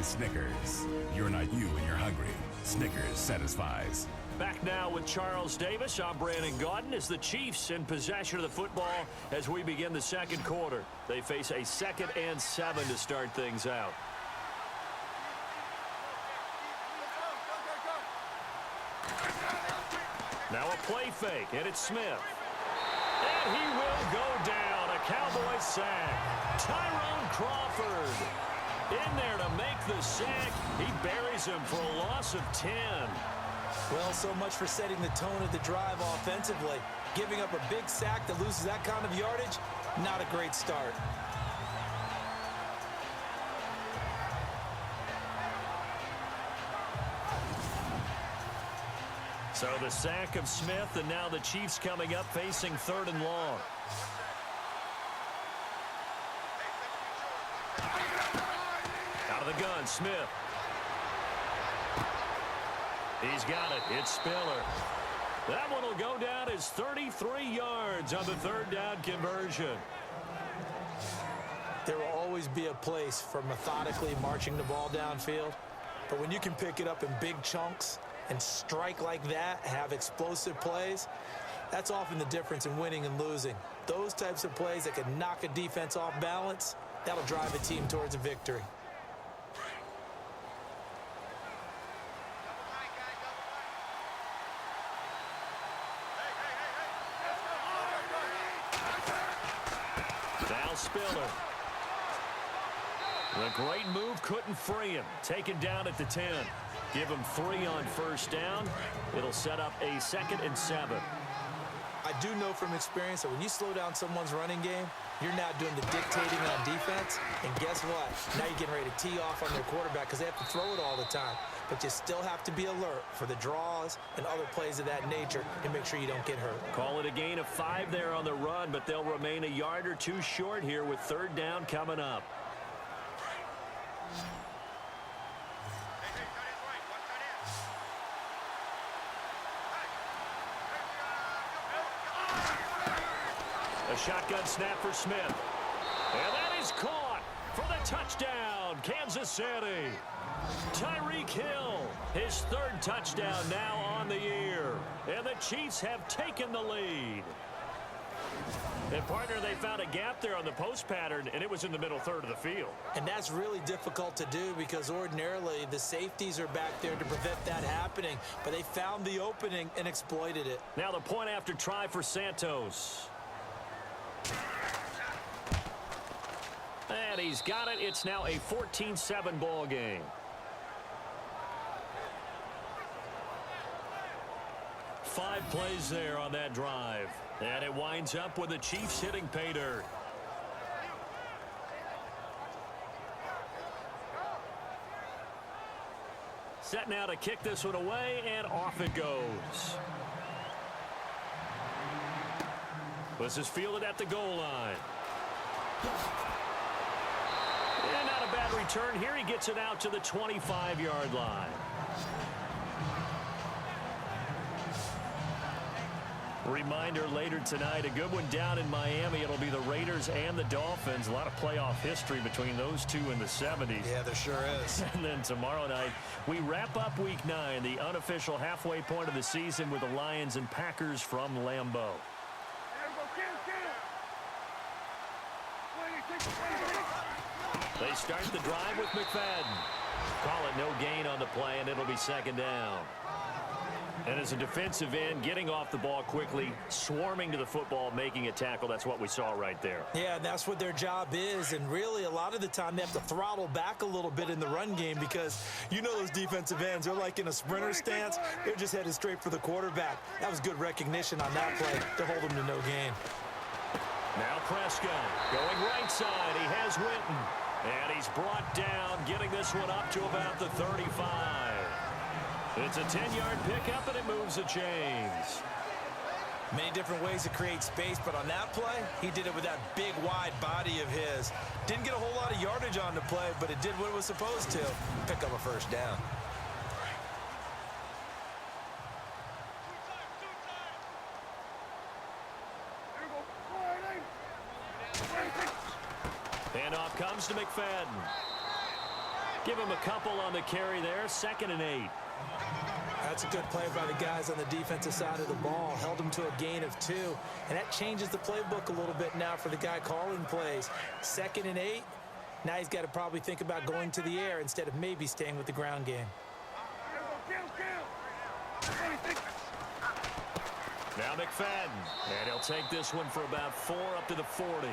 by Snickers. You're not you when you're hungry. Snickers satisfies. Back now with Charles Davis. I'm Brandon Gaudin as the Chiefs in possession of the football as we begin the second quarter. They face a 2nd and 7 to start things out. Now a play fake, and it's Smith. And he will go down. A Cowboys sack. Tyrone Crawford in there to make the sack. He buries him for a loss of 10. Well, so much for setting the tone of the drive offensively. Giving up a big sack that loses that kind of yardage, not a great start. So the sack of Smith, and now the Chiefs coming up facing 3rd and long. Out of the gun, Smith. He's got it. It's Spiller. That one will go down as 33 yards on the 3rd down conversion. There will always be a place for methodically marching the ball downfield. But when you can pick it up in big chunks and strike like that, have explosive plays, that's often the difference in winning and losing. Those types of plays that can knock a defense off balance, that'll drive a team towards a victory. Now Spiller. The great move couldn't free him. Taken down at the 10. Give him 3 on 1st down. It'll set up a 2nd and 7. I do know from experience that when you slow down someone's running game, you're now doing the dictating on defense. And guess what? Now you're getting ready to tee off on their quarterback because they have to throw it all the time. But you still have to be alert for the draws and other plays of that nature to make sure you don't get hurt. Call it a gain of 5 there on the run, but they'll remain a yard or 2 short here with 3rd down coming up. A shotgun snap for Smith. And that is caught for the touchdown, Kansas City. Tyreek Hill, his 3rd touchdown now on the year. And the Chiefs have taken the lead. And, partner, they found a gap there on the post pattern, and it was in the middle 3rd of the field. And that's really difficult to do because ordinarily the safeties are back there to prevent that happening. But they found the opening and exploited it. Now the point after try for Santos. And he's got it. It's now a 14-7 ball game. Five plays there on that drive. And it winds up with the Chiefs hitting pay dirt. Set now to kick this one away, and off it goes. This is fielded at the goal line. And not a bad return here. He gets it out to the 25-yard line. Reminder later tonight, a good one down in Miami. It'll be the Raiders and the Dolphins. A lot of playoff history between those two in the 70s. Yeah, there sure is. And then tomorrow night, we wrap up Week 9, the unofficial halfway point of the season with the Lions and Packers from Lambeau. They start the drive with McFadden. Call it no gain on the play, and it'll be 2nd down. And as a defensive end, getting off the ball quickly, swarming to the football, making a tackle, that's what we saw right there. Yeah, that's what their job is. And really, a lot of the time, they have to throttle back a little bit in the run game because you know those defensive ends, they're like in a sprinter stance. They're just headed straight for the quarterback. That was good recognition on that play to hold them to no gain. Now Prescott going right side. He has Winton. And he's brought down, getting this one up to about the 35. It's a 10-yard pickup, and it moves the chains. Many different ways to create space, but on that play, he did it with that big, wide body of his. Didn't get a whole lot of yardage on the play, but it did what it was supposed to. Pick up a 1st down. Handoff comes to McFadden. Give him a couple on the carry there, 2nd and 8. That's a good play by the guys on the defensive side of the ball. Held them to a gain of 2. And that changes the playbook a little bit now for the guy calling plays. 2nd and 8. Now he's got to probably think about going to the air instead of maybe staying with the ground game. Now McFadden. And he'll take this one for about 4 up to the 40.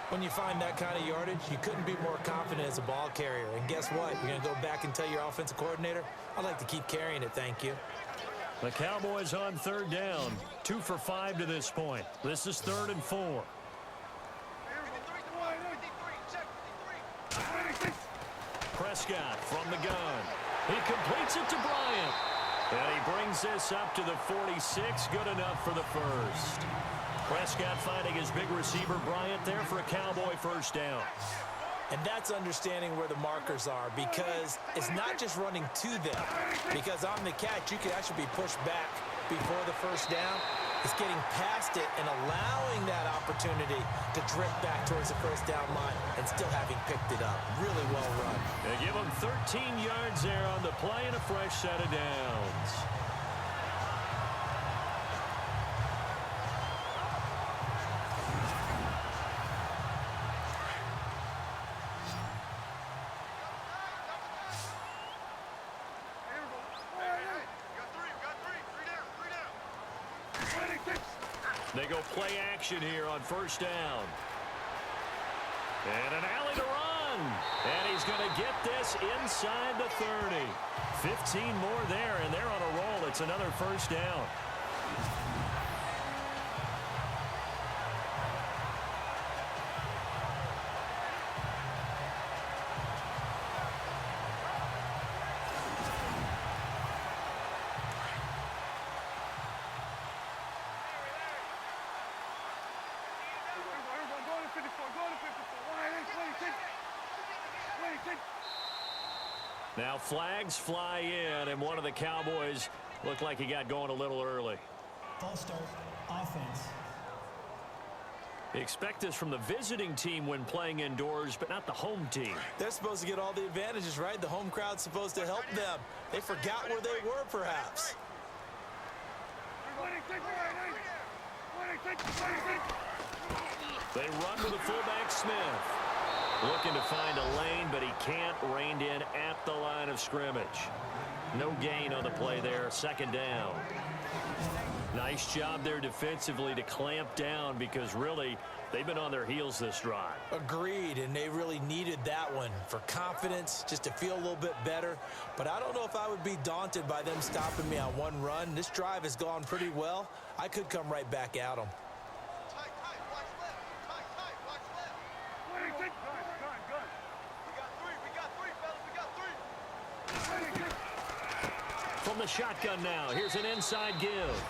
When you find that kind of yardage, you couldn't be more confident as a ball carrier. And guess what? You're going to go back and tell your offensive coordinator, I'd like to keep carrying it, thank you. The Cowboys on 3rd down. 2 for 5 to this point. This is 3rd and 4. Prescott from the gun. He completes it to Bryant. And he brings this up to the 46. Good enough for the first. Prescott finding his big receiver Bryant there for a Cowboy first down. And that's understanding where the markers are, because it's not just running to them. Because on the catch, you could actually be pushed back before the first down. It's getting past it and allowing that opportunity to drift back towards the first down line and still having picked it up. Really well run. They give him 13 yards there on the play and a fresh set of downs. They go play action here on first down. And an alley to run. And he's going to get this inside the 30. 15 more there, and they're on a roll. It's another first down. Now flags fly in, and one of the Cowboys looked like he got going a little early. False start, offense. They expect this from the visiting team when playing indoors, but not the home team. They're supposed to get all the advantages, right? The home crowd's supposed to help them. They forgot where they were, perhaps. They run with the fullback Smith. Looking to find a lane, but he can't. Reined in at the line of scrimmage. No gain on the play there. 2nd down. Nice job there defensively to clamp down, because really they've been on their heels this drive. Agreed, and they really needed that one for confidence, just to feel a little bit better. But I don't know if I would be daunted by them stopping me on one run. This drive has gone pretty well. I could come right back at them. From the shotgun now, here's an inside give.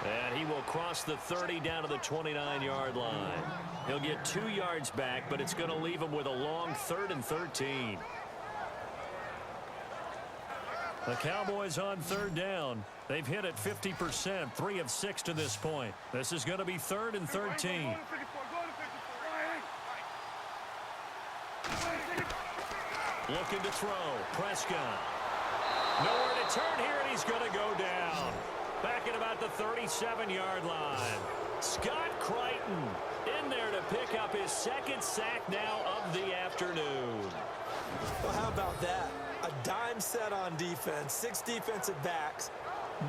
And he will cross the 30 down to the 29-yard line. He'll get 2 yards back, but it's going to leave him with a long 3rd and 13. The Cowboys on 3rd down. They've hit it 50%, 3 of 6 to this point. This is going to be 3rd and 13. Looking to throw. Prescott. Nowhere to turn here, and he's going to go down. Back at about the 37-yard line. Scott Crichton in there to pick up his 2nd sack now of the afternoon. Well, how about that? A dime set on defense, 6 defensive backs.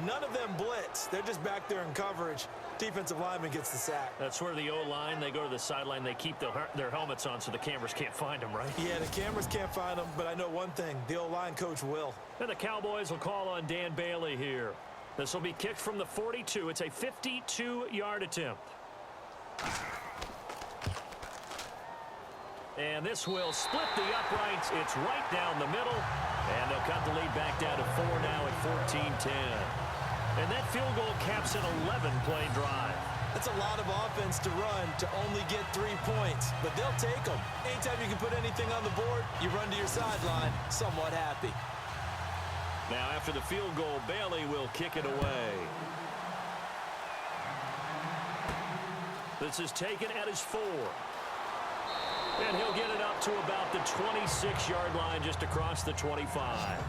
None of them blitz. They're just back there in coverage. Defensive lineman gets the sack. That's where the O-line, they go to the sideline, they keep their helmets on so the cameras can't find them, right? Yeah, the cameras can't find them, but I know one thing. The O-line coach will. And the Cowboys will call on Dan Bailey here. This will be kicked from the 42. It's a 52-yard attempt. And this will split the uprights. It's right down the middle. And they'll cut the lead back down to 4 now at 14-10. And that field goal caps an 11-play drive. That's a lot of offense to run to only get 3 points, but they'll take them. Anytime you can put anything on the board, you run to your sideline somewhat happy. Now after the field goal, Bailey will kick it away. This is taken at his 4. And he'll get it up to about the 26-yard line, just across the 25.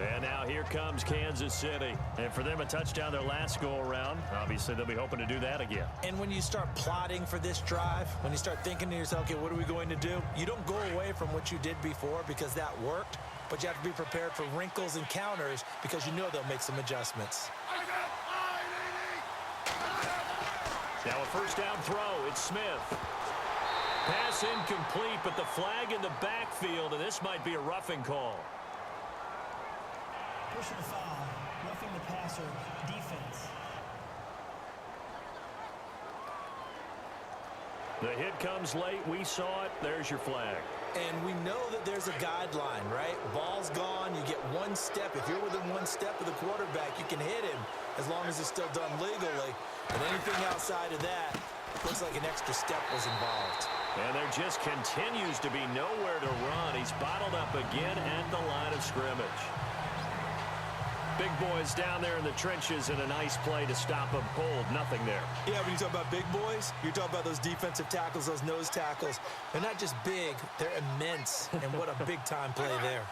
And now here comes Kansas City. And for them, a touchdown their last go-around. Obviously, they'll be hoping to do that again. And when you start plotting for this drive, when you start thinking to yourself, okay, what are we going to do? You don't go away from what you did before because that worked, but you have to be prepared for wrinkles and counters because you know they'll make some adjustments. Now a first down throw. It's Smith. Pass incomplete, but the flag in the backfield, and this might be a roughing call. Personal foul, roughing the passer, defense. The hit comes late. We saw it. There's your flag. And we know that there's a guideline, right? Ball's gone. You get one step. If you're within one step of the quarterback, you can hit him as long as it's still done legally. And anything outside of that looks like an extra step was involved. And there just continues to be nowhere to run. He's bottled up again at the line of scrimmage. Big boys down there in the trenches, and a nice play to stop him cold. Nothing there. Yeah, when you talk about big boys, you're talking about those defensive tackles, those nose tackles. They're not just big, they're immense. And what a big-time play there.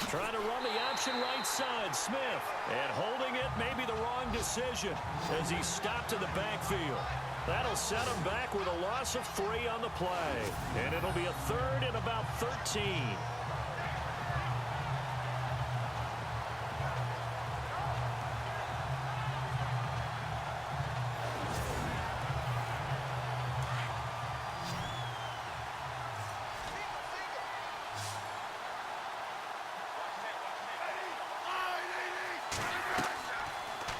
Trying to run the option right side, Smith. And holding it, maybe the wrong decision as he stopped in the backfield. That'll set him back with a loss of 3 on the play. And it'll be a third and about 13.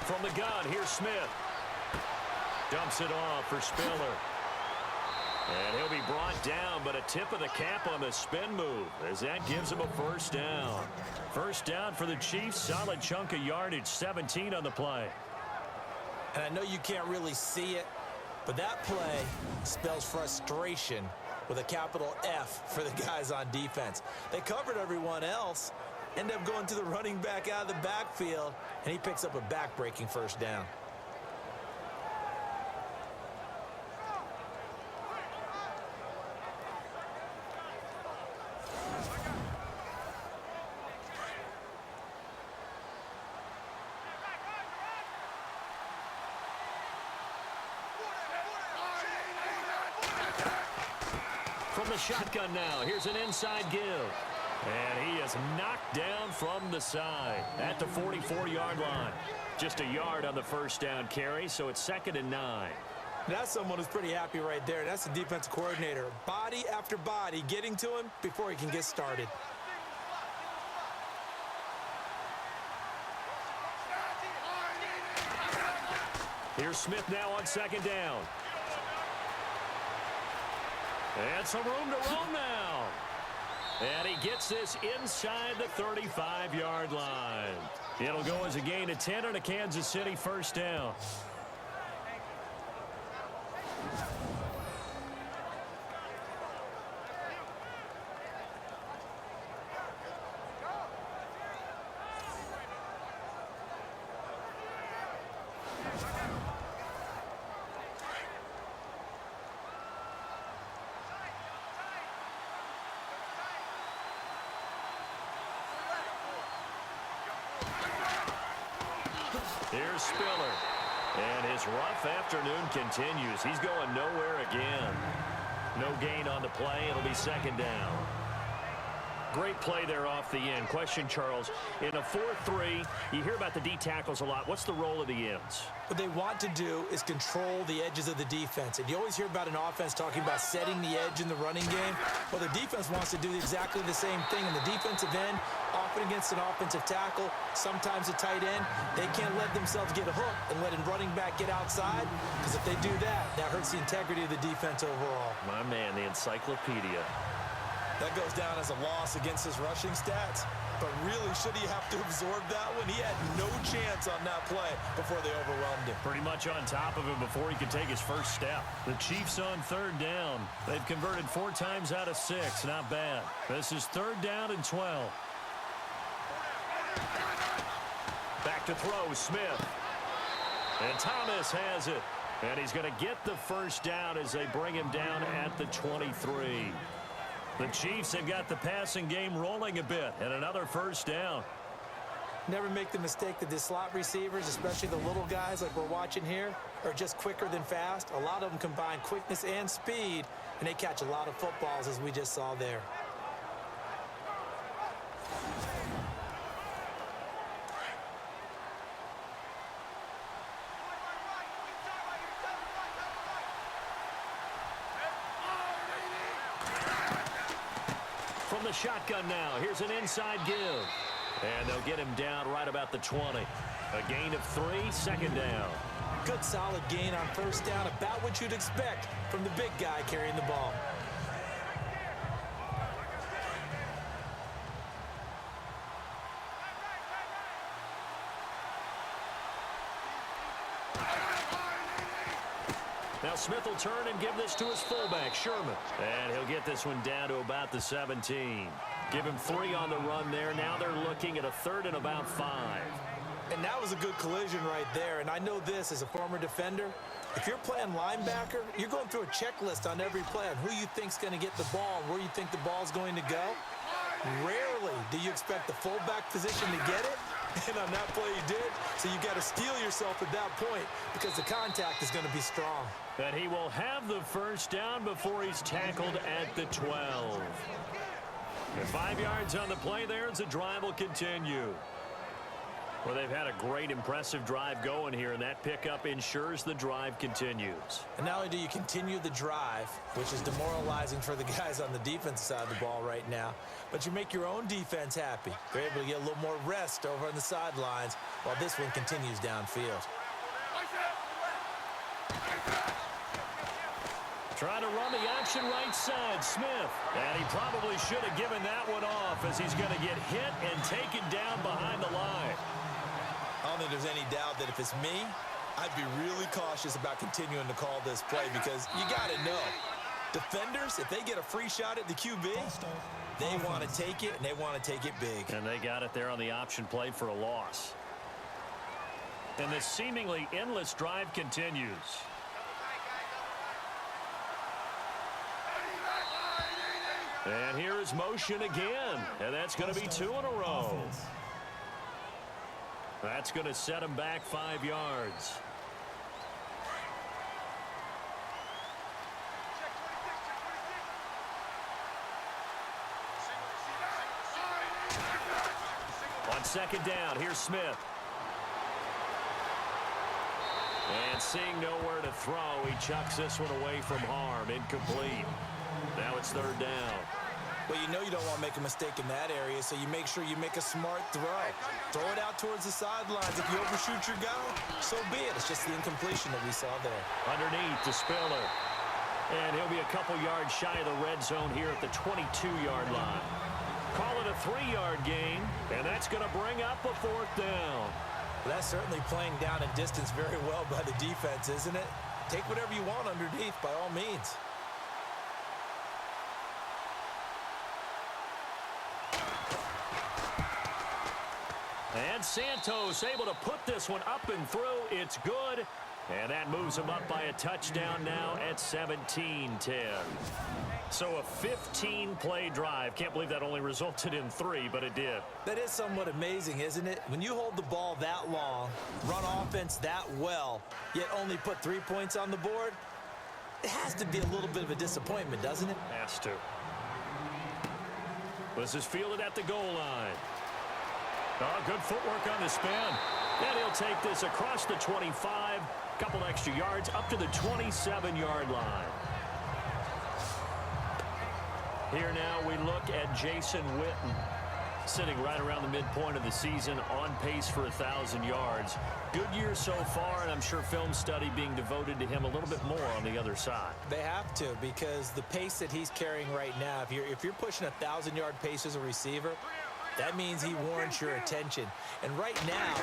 From the gun, here's Smith. Dumps it off for Spiller. And he'll be brought down, but a tip of the cap on the spin move as that gives him a first down. First down for the Chiefs. Solid chunk of yardage, 17 on the play. And I know you can't really see it, but that play spells frustration with a capital F for the guys on defense. They covered everyone else. End up going to the running back out of the backfield, and he picks up a back-breaking first down. From the shotgun now, here's an inside give. And he is knocked down from the side at the 44-yard line. Just a yard on the first down carry, so it's 2nd and 9. That's someone who's pretty happy right there. That's the defensive coordinator. Body after body getting to him before he can get started. Here's Smith now on 2nd down. And some room to roam now. And he gets this inside the 35-yard line. It'll go as a gain of 10 on a Kansas City first down. Here's Spiller. And his rough afternoon continues. He's going nowhere again. No gain on the play. It'll be 2nd down. Great play there off the end. Question, Charles, in a 4-3, you hear about the D tackles a lot. What's the role of the ends? What they want to do is control the edges of the defense. And you always hear about an offense talking about setting the edge in the running game. Well, the defense wants to do exactly the same thing. In the defensive end, often against an offensive tackle, sometimes a tight end, they can't let themselves get hooked and let a running back get outside. Because if they do that, that hurts the integrity of the defense overall. My man, the encyclopedia. That goes down as a loss against his rushing stats. But really, should he have to absorb that one? He had no chance on that play before they overwhelmed him. Pretty much on top of him before he could take his first step. The Chiefs on 3rd down. They've converted 4 times out of 6. Not bad. This is 3rd down and 12. Back to throw, Smith. And Thomas has it. And he's going to get the first down as they bring him down at the 23. The Chiefs have got the passing game rolling a bit, and another first down. Never make the mistake that the slot receivers, especially the little guys like we're watching here, are just quicker than fast. A lot of them combine quickness and speed, and they catch a lot of footballs, as we just saw there. From the shotgun now, here's an inside give. And they'll get him down right about the 20. A gain of 3, second down. Good solid gain on first down, about what you'd expect from the big guy carrying the ball. Now Smith will turn and give this to his fullback, Sherman. And he'll get this one down to about the 17. Give him 3 on the run there. Now they're looking at a 3rd and about 5. And that was a good collision right there. And I know this as a former defender. If you're playing linebacker, you're going through a checklist on every play on who you think's going to get the ball and where you think the ball's going to go. Rarely do you expect the fullback position to get it. And on that play he did. So you got to steel yourself at that point because the contact is going to be strong. And he will have the first down before he's tackled at the 12. And 5 yards on the play there as the drive will continue. Well, they've had a great, impressive drive going here, and that pickup ensures the drive continues. And not only do you continue the drive, which is demoralizing for the guys on the defensive side of the ball right now, but you make your own defense happy. They're able to get a little more rest over on the sidelines while this one continues downfield. Trying to run the option right side, Smith. And he probably should have given that one off as he's going to get hit and taken down behind the line. I don't think there's any doubt that if it's me, I'd be really cautious about continuing to call this play because you got to know, defenders, if they get a free shot at the QB, they want to take it, and they want to take it big. And they got it there on the option play for a loss. And this seemingly endless drive continues. And here is motion again. And that's going to be 2 in a row. That's going to set him back 5 yards. On second down, here's Smith. And seeing nowhere to throw, he chucks this one away from harm. Incomplete. Now it's 3rd down. Well, you know you don't want to make a mistake in that area, so you make sure you make a smart throw. Throw it out towards the sidelines. If you overshoot your guy, so be it. It's just the incompletion that we saw there. Underneath the Spiller. And he'll be a couple yards shy of the red zone here at the 22-yard line. Call it a 3-yard gain, and that's going to bring up a 4th down. Well, that's certainly playing down in distance very well by the defense, isn't it? Take whatever you want underneath by all means. And Santos able to put this one up and through. It's good. And that moves him up by a touchdown now at 17-10. So a 15-play drive. Can't believe that only resulted in 3, but it did. That is somewhat amazing, isn't it? When you hold the ball that long, run offense that well, yet only put 3 points on the board, it has to be a little bit of a disappointment, doesn't it? Has to. This is fielded at the goal line. Oh, good footwork on the spin. And he'll take this across the 25. Couple extra yards up to the 27-yard line. Here now we look at Jason Witten, sitting right around the midpoint of the season, on pace for 1,000 yards. Good year so far, and I'm sure film study being devoted to him a little bit more on the other side. They have to, because the pace that he's carrying right now, if you're pushing 1,000-yard pace as a receiver, That means he warrants your attention. And right now,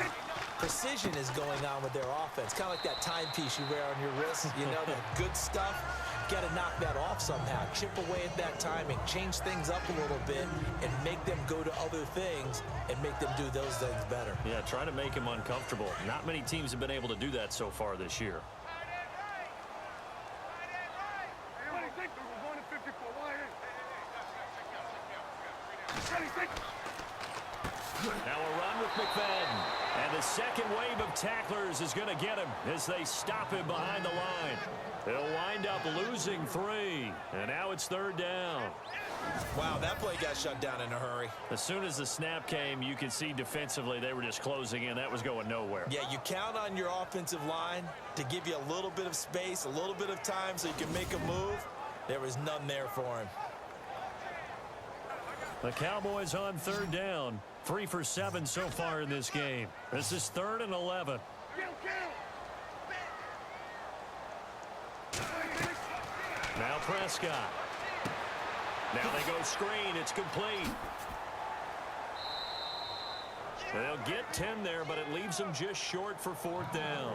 precision is going on with their offense. Kind of like that timepiece you wear on your wrist. You know, that good stuff. Got to knock that off somehow. Chip away at that timing. Change things up a little bit and make them go to other things and make them do those things better. Yeah, try to make him uncomfortable. Not many teams have been able to do that so far this year. Now a run with McFadden. And the second wave of tacklers is going to get him as they stop him behind the line. He'll wind up losing 3. And now it's 3rd down. Wow, that play got shut down in a hurry. As soon as the snap came, you could see defensively they were just closing in. That was going nowhere. Yeah, you count on your offensive line to give you a little bit of space, a little bit of time so you can make a move. There was none there for him. The Cowboys on 3rd down. 3 for 7 so far in this game. This is 3rd and 11. Now Prescott. Now they go screen. It's complete. They'll get 10 there, but it leaves them just short for 4th down.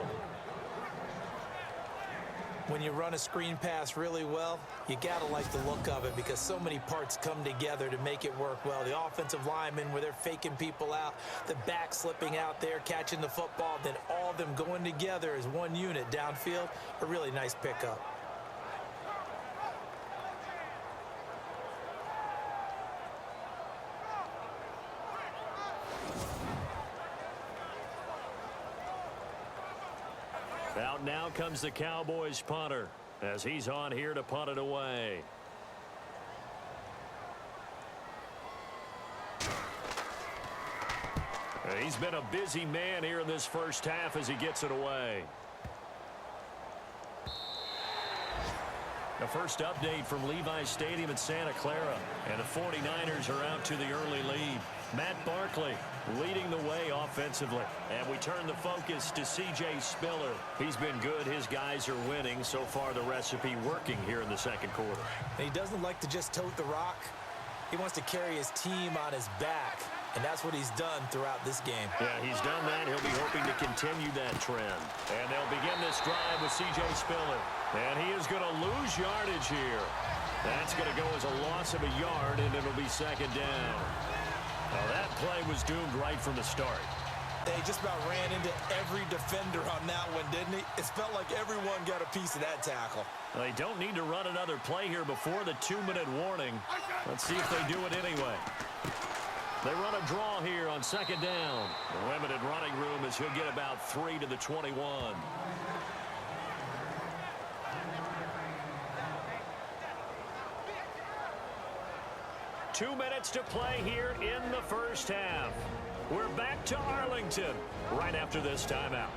When you run a screen pass really well, you got to like the look of it because so many parts come together to make it work well. The offensive linemen, where they're faking people out, the back slipping out there, catching the football, then all of them going together as one unit downfield. A really nice pickup. Out now comes the Cowboys punter as he's on here to punt it away. He's been a busy man here in this first half as he gets it away. The first update from Levi's Stadium in Santa Clara, and the 49ers are out to the early lead. Matt Barkley leading the way offensively. And we turn the focus to C.J. Spiller. He's been good. His guys are winning. So far, the recipe working here in the second quarter. He doesn't like to just tote the rock. He wants to carry his team on his back. And that's what he's done throughout this game. Yeah, he's done that. He'll be hoping to continue that trend. And they'll begin this drive with C.J. Spiller. And he is going to lose yardage here. That's going to go as a loss of a yard, and it'll be 2nd down. Well, that play was doomed right from the start. They just about ran into every defender on that one, didn't he? It felt like everyone got a piece of that tackle. Well, they don't need to run another play here before the 2-minute warning. Let's see if they do it anyway. They run a draw here on 2nd down. The limited running room as he'll get about 3 to the 21. 2 minutes to play here in the first half. We're back to Arlington right after this timeout.